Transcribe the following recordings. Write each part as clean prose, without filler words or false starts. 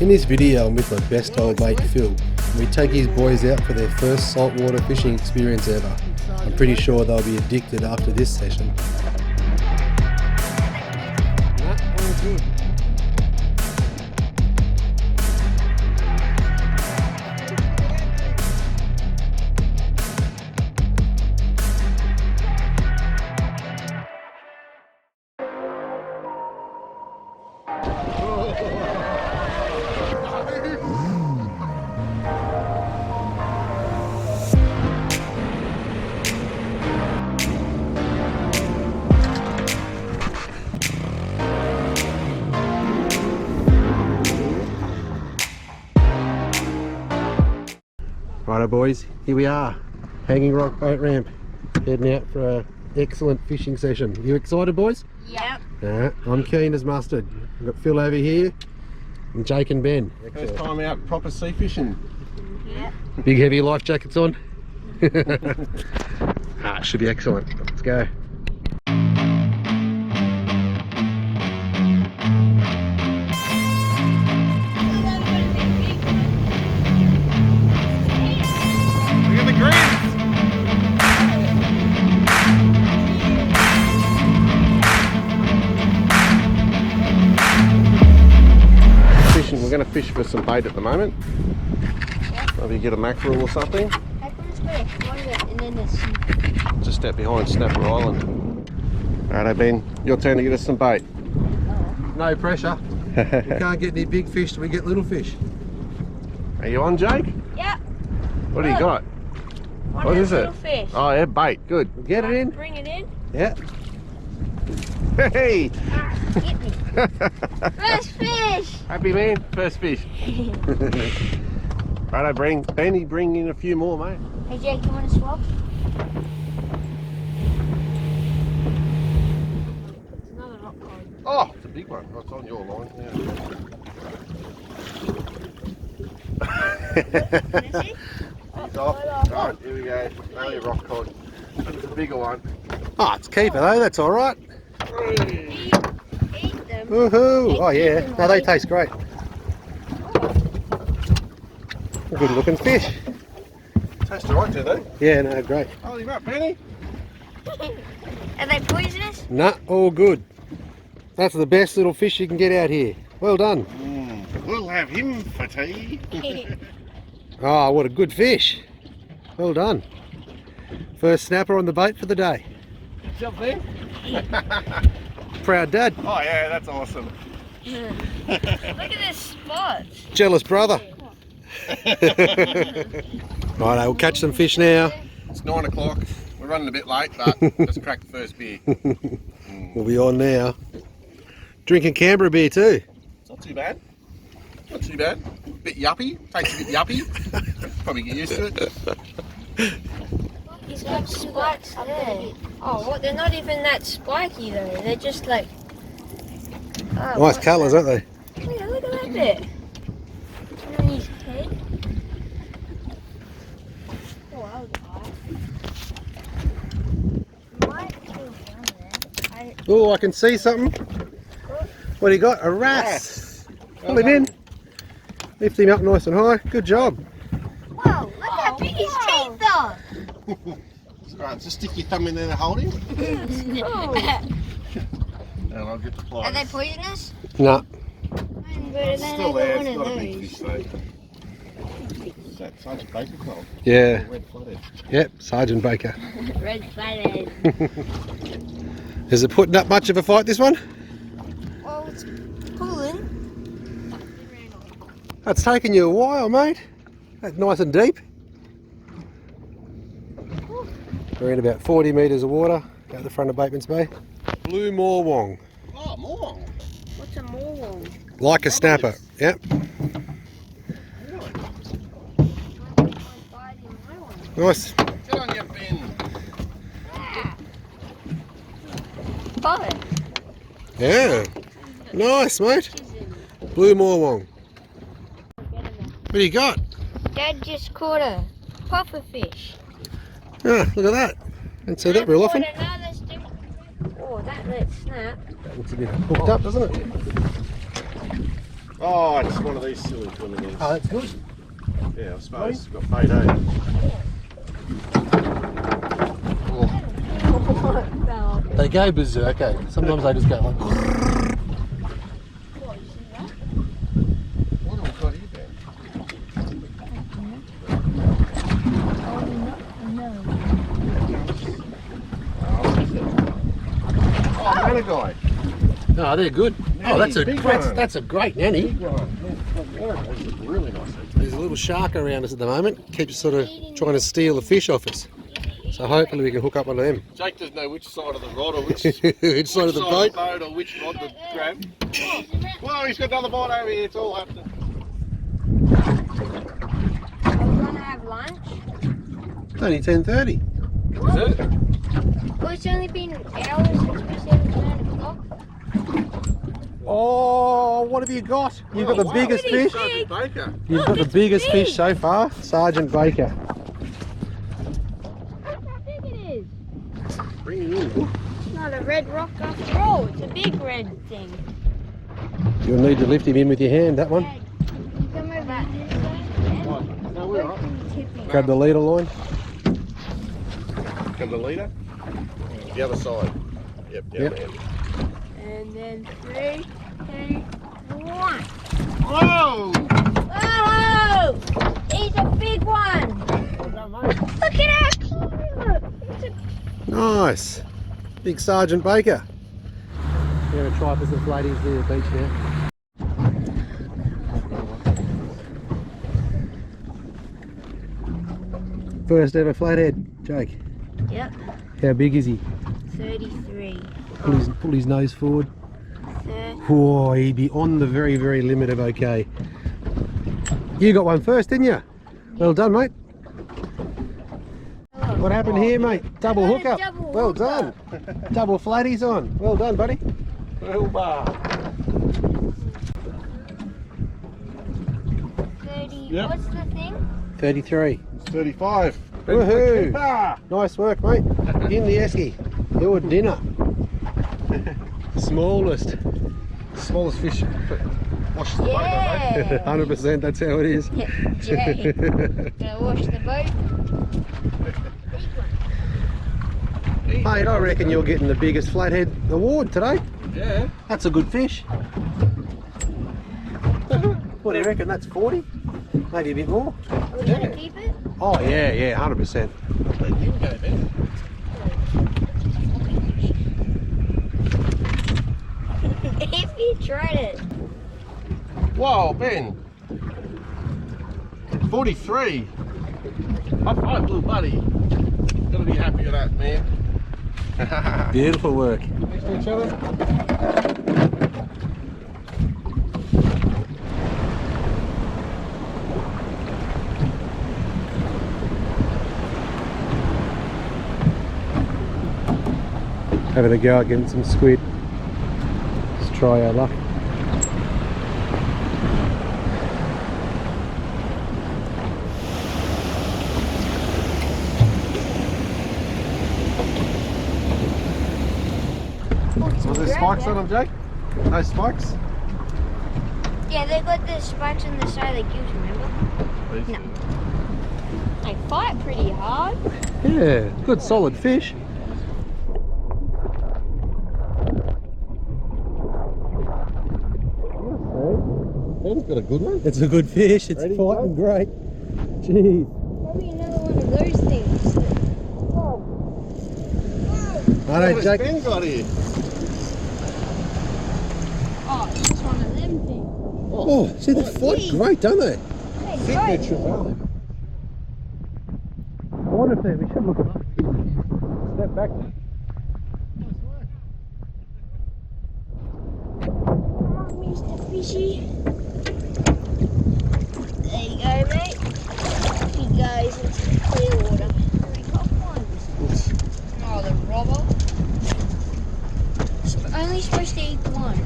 In this video I'm with my best old mate Phil, and we take his boys out for their first saltwater fishing experience ever. I'm pretty sure they'll be addicted after this session. Good. Righto boys, here we are, Hanging Rock boat ramp, heading out for an excellent fishing session. You excited boys? Yep. I'm keen as mustard. We've got Phil over here and Jake and Ben. First time out proper sea fishing. Yep. Big heavy life jackets on. Should be excellent. Let's go. We're going to fish for some bait at the moment. Maybe get a mackerel or something. Just out behind Snapper Island. Righto Ben, your turn to get us some bait. No pressure. We can't get any big fish till we get little fish. Are you on, Jake? Yep. What do you got? What is it? Fish. Oh yeah, bait. Good. Get it in? Bring it in. Yeah. Hey! Get me. First fish! Happy man, first fish. Righto, Benny, bring in a few more, mate. Hey Jake, you want to swap? It's another rock cod. Oh, it's a big one. Oh, it's on your line. Can I see? He's off. Right, here we go. Only a rock cod. It's a bigger one. Oh, it's keeper though, that's alright. Eat them. Woohoo! Oh yeah, no, they taste great. Good looking fish. Tastes alright, do they? Yeah, no, great. Holy right, Benny. Are they poisonous? Nah, all good. That's the best little fish you can get out here. Well done. We'll have him for tea. Oh, what a good fish. Well done. First snapper on the bait for the day. Good job, Ben. Proud dad. Oh yeah, that's awesome. Look at this spot. Jealous brother. Right, we'll catch some fish now. It's 9 o'clock. We're running a bit late, but let's crack the first beer. We'll be on now. Drinking Canberra beer too. It's not too bad. Not too bad. Bit yuppie. Tastes a bit yuppie. Probably get used to it. He's got spikes there. Oh, what? They're not even that spiky though. They're just like. Oh, Nice colours, aren't they? Yeah, look at that bit. On his head. Oh, that was high. Might go down there. Oh, I can see something. What do you got? A wrasse. Pull him in. Lift him up nice and high. Good job. Whoa, look how big his teeth are. Right, just stick your thumb in there and hold him. And I'll get the pliers. Are they poisonous? Nah. It's still there, it's not a big fish though. Is that Sergeant Baker called? Yeah. Red Flathead. Yep, Sergeant Baker. Red Flathead. Is it putting up much of a fight, this one? Well, it's pulling. That's taken you a while, mate. That's nice and deep. We're in about 40 metres of water out the front of Batemans Bay. Blue Morwong. Oh, more. What's a morwong? Like a snapper, yep. Nice. Get on your fin. Got it. Yeah. Nice, mate. Blue Morwong. What do you got? Dad just caught a pufferfish. Ah, look at that. Don't see that real often. Oh, that let snap. It's a bit hooked up, doesn't it? Oh, it's one of these silly flamingos. Oh, that's good. Yeah, I suppose. It's got bait, eh? They go berserk, eh? Sometimes they just go like... What have we got here, Ben? Oh, Managai. Oh, they're good. Nanny, Oh, that's a big great, one. that's a great nanny. Big one. Yeah, these look really nice. There's a little shark around us at the moment. Keeps sort of trying to steal the fish off us. So hopefully we can hook up one of them. Jake doesn't know which side of the rod or which Which side of the boat? or which rod to grab. Whoa, he's got another bite over here. It's all happening. Are we gonna have lunch? It's only 10:30. Is it? Well, it's only been hours since we said it was 9 o'clock. Oh, what have you got? You've got the biggest Pretty fish. big. Sergeant Baker. You've got the it's biggest big. fish so far. Sergeant Baker. Look how big it is. Bring it in. It's not a red rock after all. It's a big red thing. You'll need to lift him in with your hand, that one. Dad, can you come over this way? What? No, we're Where up. can you tip him? Grab the leader line. Come the leader. The other side. Yep, down Yep. there. And then 3, 2, 1. Whoa! Oh! He's a big one! Look at how cute! It's a Nice. Big Sergeant Baker. We're going to try for some flatties near the beach now. First ever flathead, Jake. Yep, How big is he? 33. Pull his nose forward. 30. Whoa, he'd be on the very, very limit of okay. You got one first, didn't you? Well done, mate. What happened here, mate? Double hookup. double Well done. Double flatties on. Well done, buddy. 30. Yep. What's the thing? 33. It's 35. Woohoo! Ah! Nice work, mate. In the esky. Your dinner. Smallest fish. Wash the boat, Yeah! 100%, that's how it is. Jay, gonna wash the boat. Big one. Mate, I reckon you're getting the biggest flathead award today. Yeah. That's a good fish. What do you reckon? That's 40? Maybe a bit more. Are we gonna keep it? Oh yeah, 100%. Let him go, man. If you tried it. Whoa, Ben. 43. High five, little buddy. Gotta be happy with that, man. Beautiful work. Next to each other. Having a go at getting some squid. Let's try our luck. Was there spikes on them, Jake? No spikes? Yeah, they got the spikes on the side of the gills, remember? No. They fight pretty hard. Yeah, good solid fish. Ben's got a good one. It's a good fish. It's Ready, fighting great. Jeez. Probably another one of those things. Whoa. I know, What has Jake. Ben got here? Oh, it's one of them things. Oh, see, they fight great, don't they? Hey, Signature value. I wonder if we should look at step back. Come on, Mr. Fishy. There you go, mate. He goes into the clear water. We got one. Oh, the robber. Only supposed to eat one.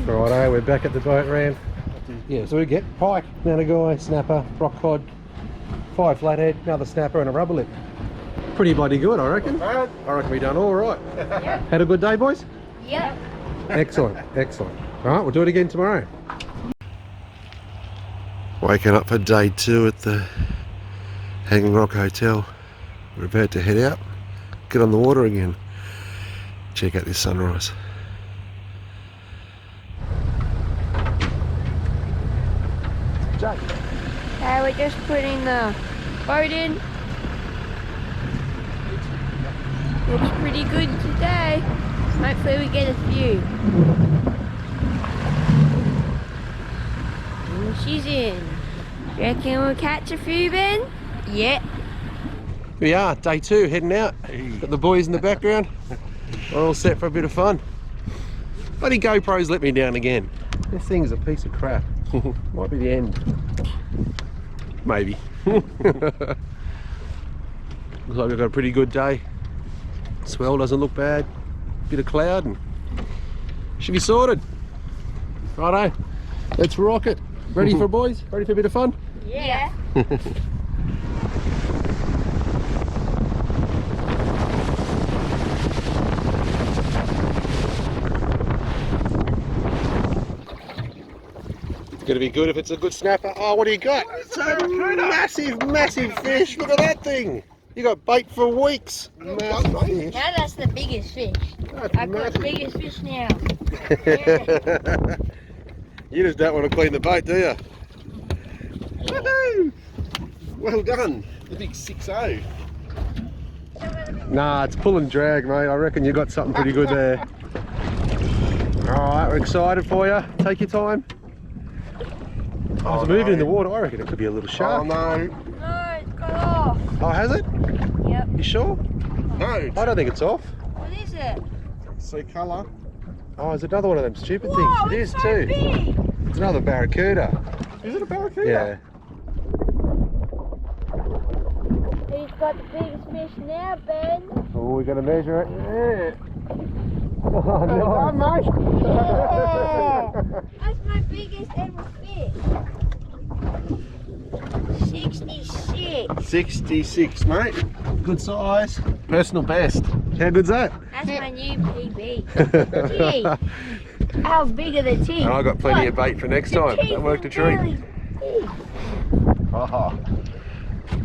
Righto, we're back at the boat ramp. Yeah, so we get pike, nanagai, snapper, rock cod, 5 flathead, another snapper and a rubber lip. Pretty bloody good, I reckon. I reckon we done all right. Yep. Had a good day, boys? Yep. Excellent, excellent. All right, we'll do it again tomorrow. Waking up for day 2 at the Hanging Rock Hotel. We're about to head out, get on the water again, check out this sunrise. Jake. We're just putting the boat in. Looks pretty good today. Hopefully we get a few. And she's in. Reckon we'll catch a few, Ben? Yeah. We are, day 2, heading out. Got the boys in the background. We're all set for a bit of fun. Bloody GoPro's let me down again. This thing's a piece of crap. Might be the end. Maybe. Looks like we've got a pretty good day. Swell doesn't look bad. Bit of cloud and should be sorted. Righto, let's rock it. Ready for boys? Ready for a bit of fun? Yeah. Gonna be good if it's a good snapper. Oh, what do you got? It's a massive fish. Look at that thing. You got bait for weeks. Massive fish. Now that's the biggest fish. That's I've got massive. the biggest fish now. You just don't want to clean the boat, do you? Woohoo! Well done. The big 6-0. Nah, it's pull and drag, mate. I reckon you got something pretty good there. Alright, we're excited for you. Take your time. Oh, it's moving in the water. I reckon it could be a little shark. Oh no. No, it's got off. Oh, has it? Yep. You sure? No. I don't think it's off. What is it? See colour. Oh, is it another one of them stupid Whoa, things? It is it's so too. big. It's another barracuda. Is it a barracuda? Yeah. He's got the biggest fish now, Ben. Oh, we're going to measure it. Yeah. Oh, Well nice. done, mate. Yeah. That's my biggest ever fish. 66. 66, mate. Good size. Personal best. How good's that? That's my new PB. Gee, how big are the teeth? And I got plenty of Look, bait for next the time. teeth That worked a are treat. really big. Aha.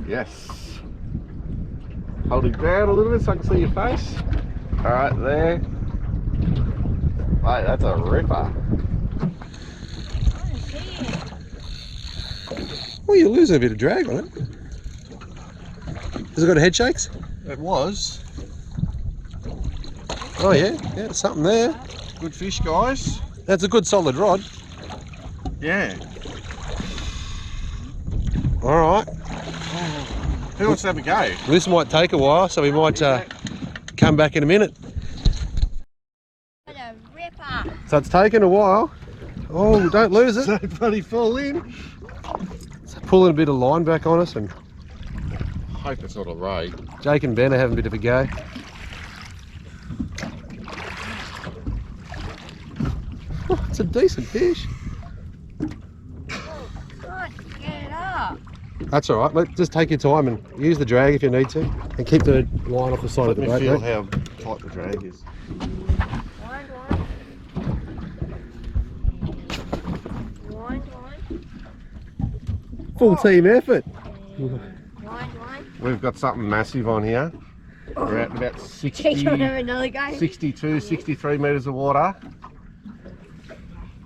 Yes. Hold it down a little bit so I can see your face. Alright, there. Mate, that's a ripper. Well, you're losing a bit of drag on it. Has it got head shakes? It was. Oh yeah, yeah, there's something there. Good fish, guys. That's a good solid rod. Yeah. All right. Who wants to have a go? This might take a while, so we might come back in a minute. What a ripper. So it's taken a while. Oh, don't lose it. Don't bloody fall in. It's pulling a bit of line back on us, and Hope it's not a ray. Jake and Ben are having a bit of a go. Oh, it's a decent fish. God, get it up. That's all right. Just take your time and use the drag if you need to, and keep the line off the side of the Let me boat. feel mate. how tight the drag is. Wind. Full team effort. Wind. We've got something massive on here. We're at about Take you 60, have another go. 62, 63 metres of water.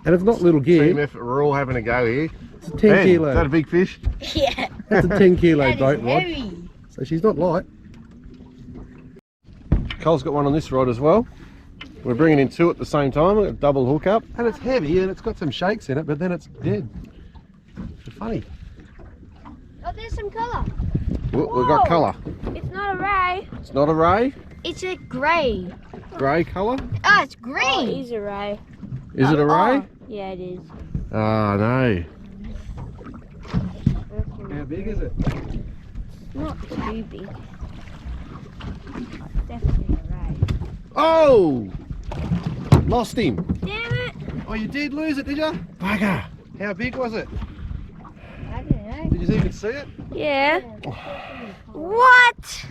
And it's not little Team gear. effort, we're all having a go here. It's a 10 Ben, kilo. is that a big fish? Yeah. That's a 10 kilo That is boat rod. heavy. So she's not light. Cole's got one on this rod as well. We're bringing in 2 at the same time, a double hook up. And it's heavy and it's got some shakes in it, but then it's dead. It's funny. Oh, there's some colour. We've got Whoa. colour. It's not a ray. It's not a ray. It's a grey. Grey colour. Ah, it's green. Oh, it is a ray. Is it a ray? Oh, yeah, it is. Oh no. How big is it? Not too big. Definitely a ray. Oh! Lost him. Damn it! Oh, you did lose it, did you? Bugger. How big was it? I don't know. Did you even see it? Yeah. What?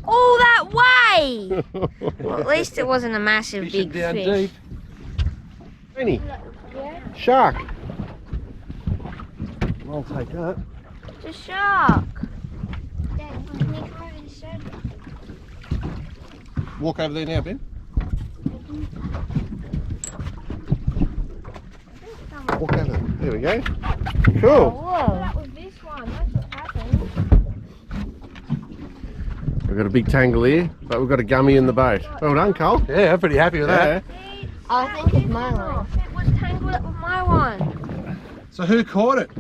All that way! Well, at least it wasn't a massive Fishing big down fish. deep. Penny, Yeah. shark. I'll take that. It's a shark. Dad, can you come over this side? Walk over there now, Ben. Walk over there. There we go. Oh, Cool. whoa. That was this one. That's what happened. We've got a big tangle here, but we've got a gummy in the boat. Well done, Cole. Yeah, I'm pretty happy with that. I think it's my one. It was tangled up with my one. So who caught it?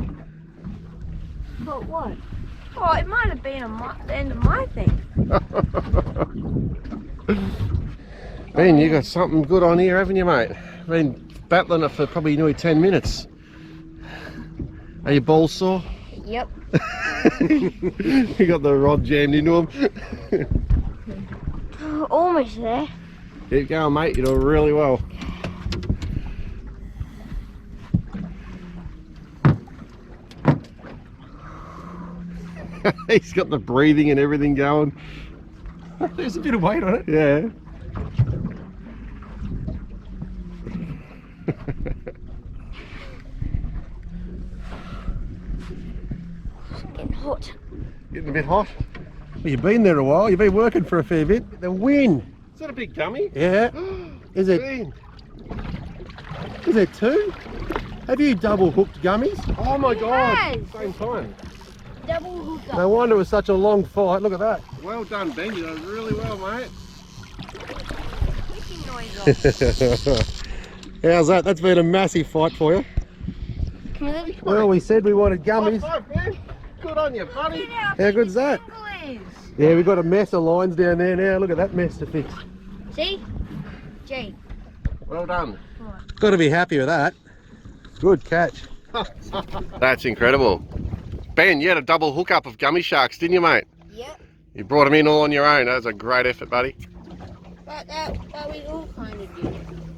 But what? Oh, it might have been the end of my thing. Ben, you got something good on here, haven't you, mate? Been battling it for probably nearly 10 minutes. Are your balls sore? Yep. You got the rod jammed into them. Almost there. Keep going, mate. You're doing really well. He's got the breathing and everything going. There's a bit of weight on it. Yeah. Getting hot. Getting a bit hot. Well, you've been there a while. You've been working for a fair bit. The wind. Is that a big gummy? Yeah. Is it? Ben. Is there two? Have you double hooked gummies? Oh my God! Yes. Same time. Double hook up. No wonder it was such a long fight. Look at that. Well done, Ben. You done really well, mate. Clicking noise off. How's that? That's been a massive fight for you. Come on, look. Well, we said we wanted gummies. High five, Ben. Good on you, buddy. Look at how How big good's the that? tangle is. Yeah, we've got a mess of lines down there now. Look at that mess to fix. See? Jay. Well done. Got to be happy with that. Good catch. That's incredible. Ben, you had a double hookup of gummy sharks, didn't you, mate? Yep. You brought them in all on your own. That was a great effort, buddy. But that we all kind of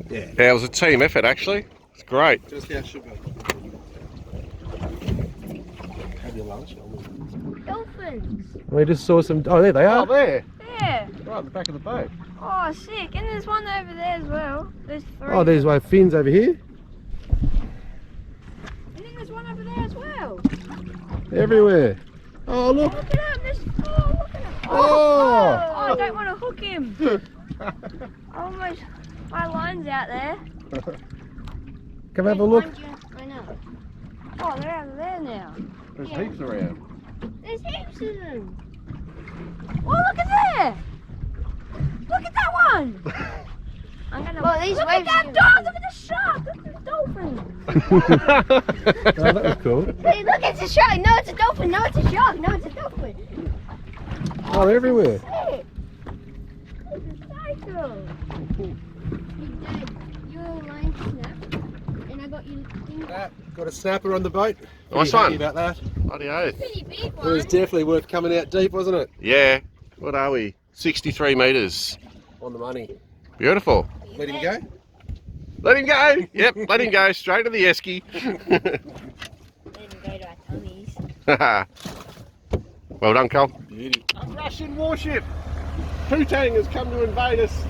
did. Yeah, it was a team effort, actually. It's great. Just how it should be. Have your lunch. Dolphins. We just saw some. Oh, there they Oh, are. there. Yeah. Right at the back of the boat. Oh, sick. And there's one over there as well. There's three. Oh, there's my fins over here. And then there's one over there as well. Everywhere. Oh, look. Look at him. There's, oh, look at him. Oh. Oh, I don't want to hook him. Almost. My line's out there. Come have a look. I know. Oh, they're out there now. There's Yeah. heaps around. There's heaps of them. Oh, look at there. Look at that one. I'm gonna. Well, these look at that dog. Look at the shark. Look at the dolphin. Oh, that was cool. Hey, look, it's a shark. No, it's a dolphin. No, it's a shark. No, it's a dolphin. Oh, they're everywhere. Sick. It's a cycle. Dad, your line snapped, and I got you thing. Got a snapper on the boat. Nice Pretty happy one. about that. Bloody oath. Pretty big It was one. definitely worth coming out deep, wasn't it? Yeah. What are we? 63 metres. On the money. Beautiful. Let him go. Let him go. Yep, let him go. Straight to the esky. Let him go to our tummies. Well done, Cole. Beauty. A Russian warship. Putang has come to invade us.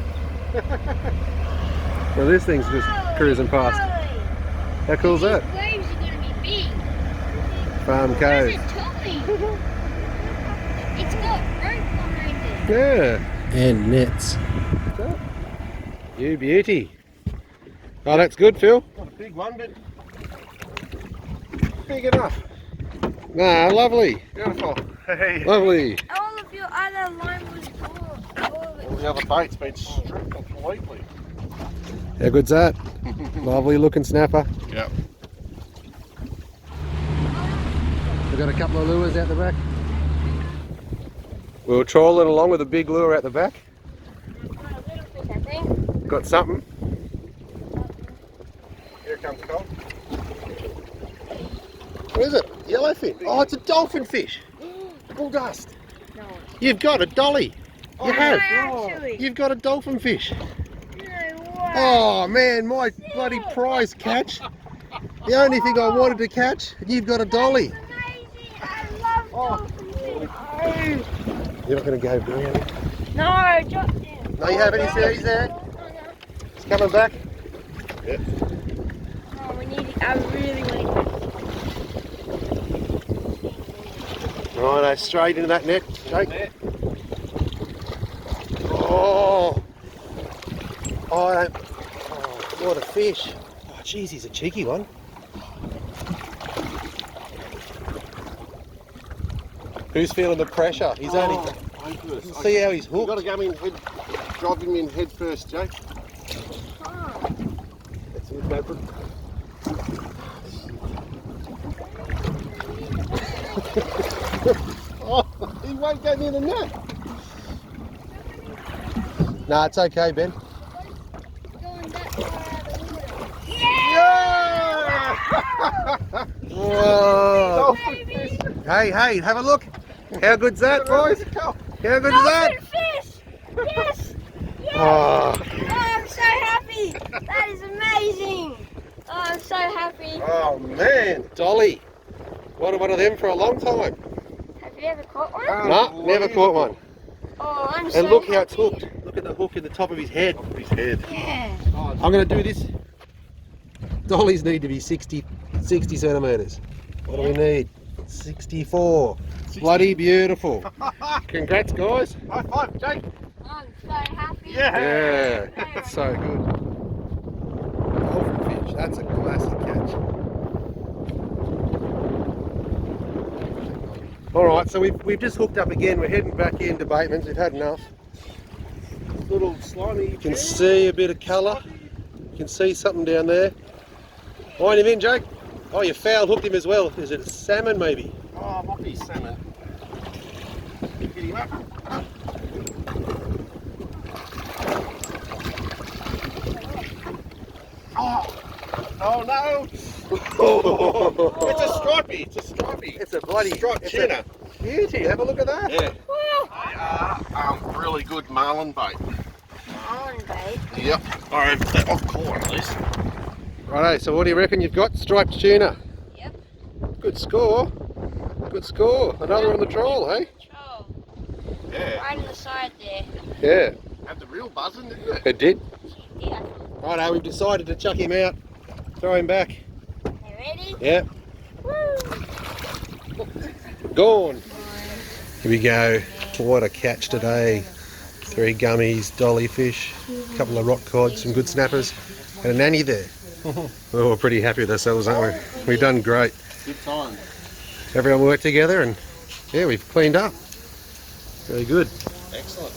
Well, this thing's just cruising past. How cool's that? These waves are going to be big. Farm What Cove. is it tilting? It's got rope behind it. Yeah. And nets. You beauty. Oh, that's good, Phil. Not a big one, but Big enough. Nah, lovely. Beautiful. Hey. Lovely. All of your other line was full. All of All it. the other bait's been stripped completely. How good's that? Lovely looking snapper. Yep. We've got a couple of lures out the back. We were trawling along with a big lure out the back. Got a little fish, I think. Got something. Here comes Cole. What is it? Yellowfin. Oh, it's a dolphin fish. Bull dust. No. You've got a dolly. You have. Actually. You've got a dolphin fish. No. Oh man, my bloody prize catch. The only thing I wanted to catch, and you've got a dolly. Amazing. I love dolphins. You're not going to go down. No, drop him. No, you haven't. He's there. He's coming back. Yep. Oh, we need it. I really want to. Righto, straight into that net, Jake. Oh, oh, what a fish. Oh, geez, he's a cheeky one. Who's feeling the pressure? He's only... See how he's hooked? You've got to go in head, drive him in head first, Jake. That's it, go for it. Oh, he won't go near the net. No, it's okay, Ben. Yeah! Whoa. Hey, hey, have a look. How good's that, boys? How good is that? Fish! Yes! Yes! Oh. Oh, I'm so happy! That is amazing! Oh, I'm so happy. Oh man, Dolly. Wanted one of them for a long time. Have you ever caught one? No, never caught one. Oh, I'm so And look how it's happy. hooked. Look at the hook in the top of his head. Yeah. I'm going to do this. Dollies need to be 60 centimetres. What do we need? 64. Bloody beautiful. Congrats, guys. High five, Jake. I'm so happy. Yeah, that's so good. Dolphin fish, that's a classic catch. Alright, so we've just hooked up again. We're heading back into Batemans. We've had enough. Little slimy. You can see a bit of colour. You can see something down there. Wind him in, Jake. Oh, you foul hooked him as well. Is it a salmon maybe? Oh, might be salmon. Get him up. Oh no! It's a stripey. It's a stripey. It's a bloody Striped it's tuna. a beauty. Have a look at that. Yeah. They are really good marlin bait. On, babe. Yep. Alright, that off core at least. Righto, so what do you reckon you've got? Striped tuna. Yep. Good score. Good score. Another on the trawl, hey? Control. Yeah. Right on the side there. Yeah, Had the real buzzing, didn't it? it did. Yeah. Righto, we've decided to chuck him out. Throw him back. You ready? Yeah. Woo! Gone. Here we go. What a catch today. 3 gummies, dolly fish, a couple of rock cod, some good snappers, and a nanny there. Well, we're pretty happy with ourselves, aren't we? We've done great. Good time. Everyone worked together and yeah, we've cleaned up. Very good. Excellent.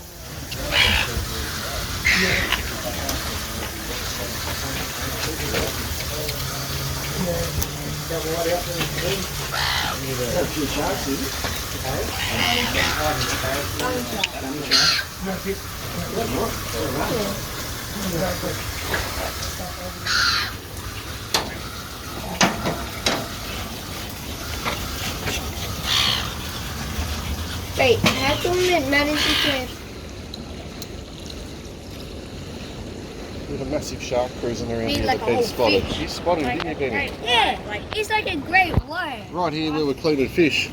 Wait, how come it manages to... There's a massive shark cruising around Be here like that a Ben whole spotted. fish. You spotted him, didn't you, Ben? Yeah, like it's like a great wire. Right here where we're cleaning fish.